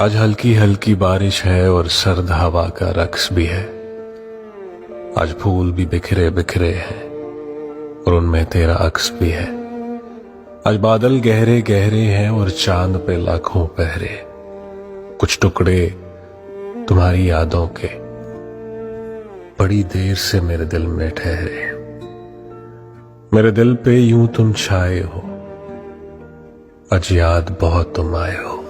आज हल्की हल्की बारिश है और सर्द हवा का रक्स भी है। आज फूल भी बिखरे बिखरे हैं और उनमें तेरा अक्स भी है। आज बादल गहरे गहरे हैं और चांद पे लाखों पहरे। कुछ टुकड़े तुम्हारी यादों के बड़ी देर से मेरे दिल में ठहरे। मेरे दिल पे यूं तुम छाए हो, आज याद बहुत तुम आए हो।